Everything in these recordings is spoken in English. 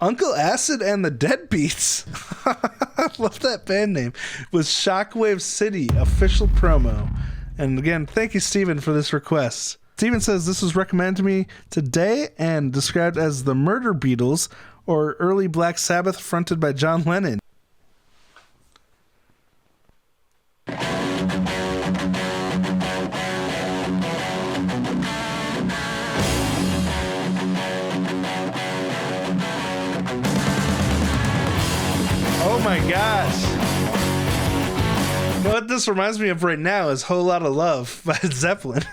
Uncle Acid and the Deadbeats. I love that band name. Was Shockwave City official promo. And again, thank you, Steven, for this request. Steven says this was recommended to me today and described as the Murder Beatles or early Black Sabbath fronted by John Lennon. Oh my gosh. What this reminds me of right now is Whole Lotta Love by Zeppelin.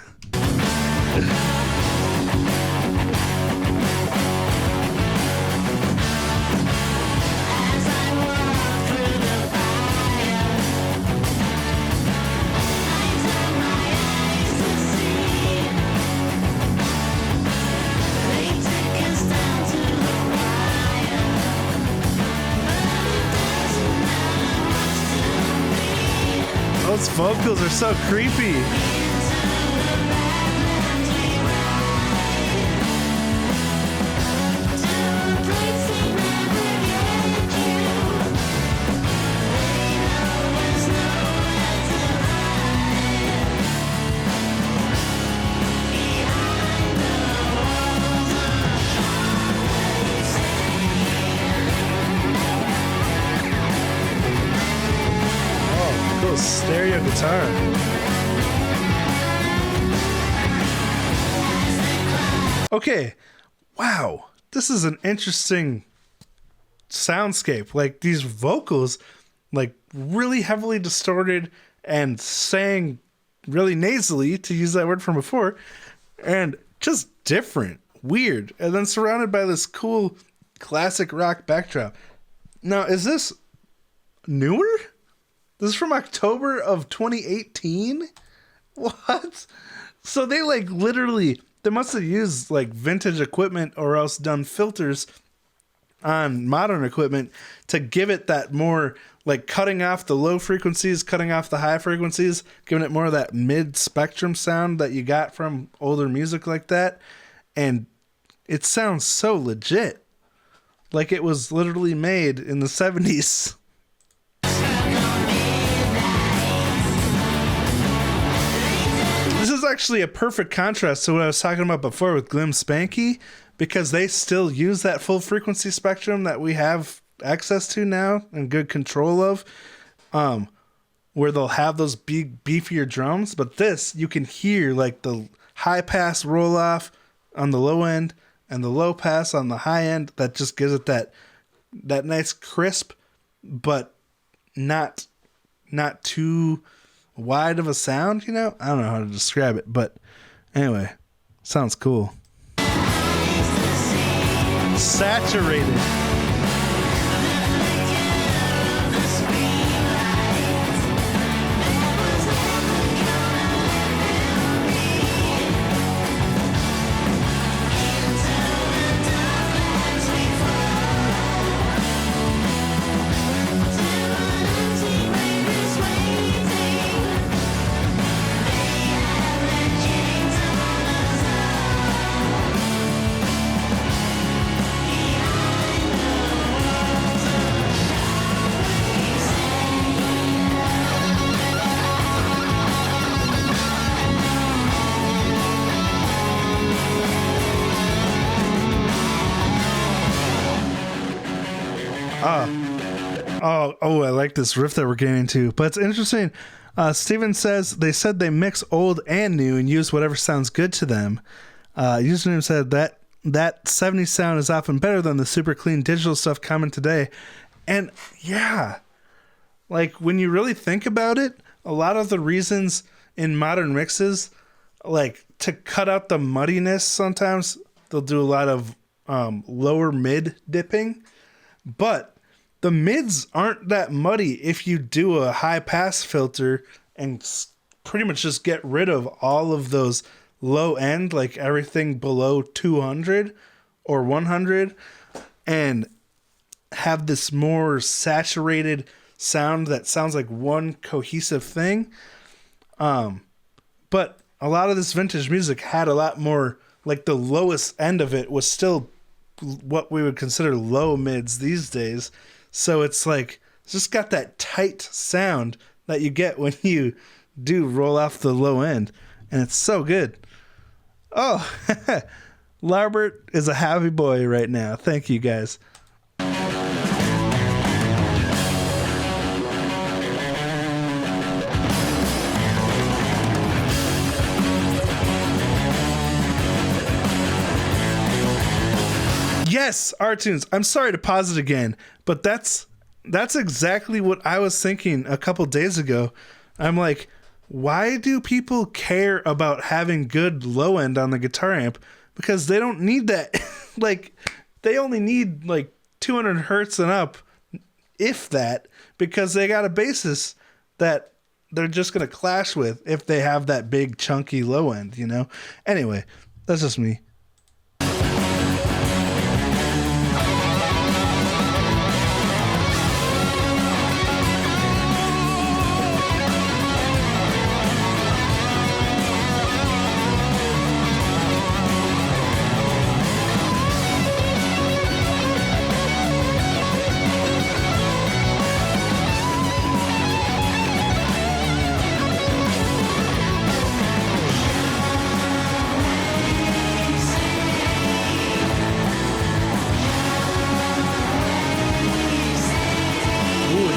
Those vocals are so creepy. Stereo guitar. Okay, wow, this is an interesting soundscape. Like these vocals, like really heavily distorted and sang really nasally, to use that word from before, and just different, weird, and then surrounded by this cool classic rock backdrop. Now, is this newer? This is from October of 2018? What? So they like literally, they must have used like vintage equipment or else done filters on modern equipment to give it that more like cutting off the low frequencies, cutting off the high frequencies, giving it more of that mid-spectrum sound that you got from older music like that. And it sounds so legit. Like it was literally made in the 70s. This is actually a perfect contrast to what I was talking about before with Glim Spanky, because they still use that full frequency spectrum that we have access to now and good control of, where they'll have those big beefier drums. But this, you can hear like the high pass roll off on the low end and the low pass on the high end. That just gives it that nice crisp, but not too wide of a sound, you know? I don't know how to describe it, but anyway, sounds cool. Saturated. Oh, I like this riff that we're getting into. But it's interesting. Steven says they said they mix old and new and use whatever sounds good to them. Username said that 70s sound is often better than the super clean digital stuff common today. And yeah, like when you really think about it, a lot of the reasons in modern mixes, like to cut out the muddiness, sometimes they'll do a lot of lower mid dipping, but the mids aren't that muddy if you do a high pass filter and pretty much just get rid of all of those low end, like everything below 200 or 100, and have this more saturated sound that sounds like one cohesive thing. But a lot of this vintage music had a lot more, like the lowest end of it was still what we would consider low mids these days. So it's like, it's just got that tight sound that you get when you do roll off the low end. And it's so good. Oh, Larbert is a happy boy right now. Thank you, guys. Yes, R-Tunes. I'm sorry to pause it again, but that's exactly what I was thinking a couple days ago. I'm like, why do people care about having good low end on the guitar amp? Because they don't need that. Like, they only need like 200 hertz and up, if that, because they got a bassist that they're just going to clash with if they have that big chunky low end, you know? Anyway, that's just me.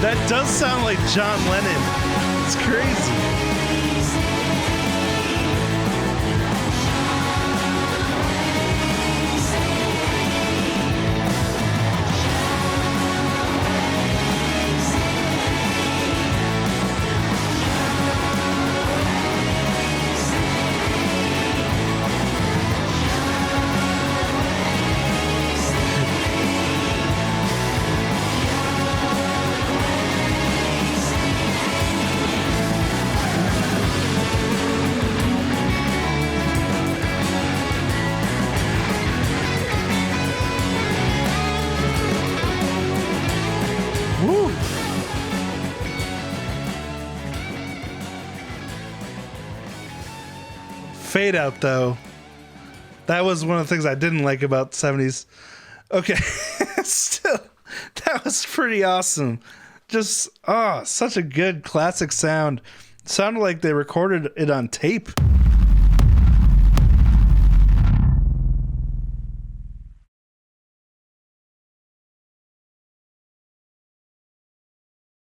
That does sound like John Lennon. It's crazy. Fade out, though. That was one of the things I didn't like about 70s. Okay. Still, that was pretty awesome. Just, such a good classic sound. Sounded like they recorded it on tape.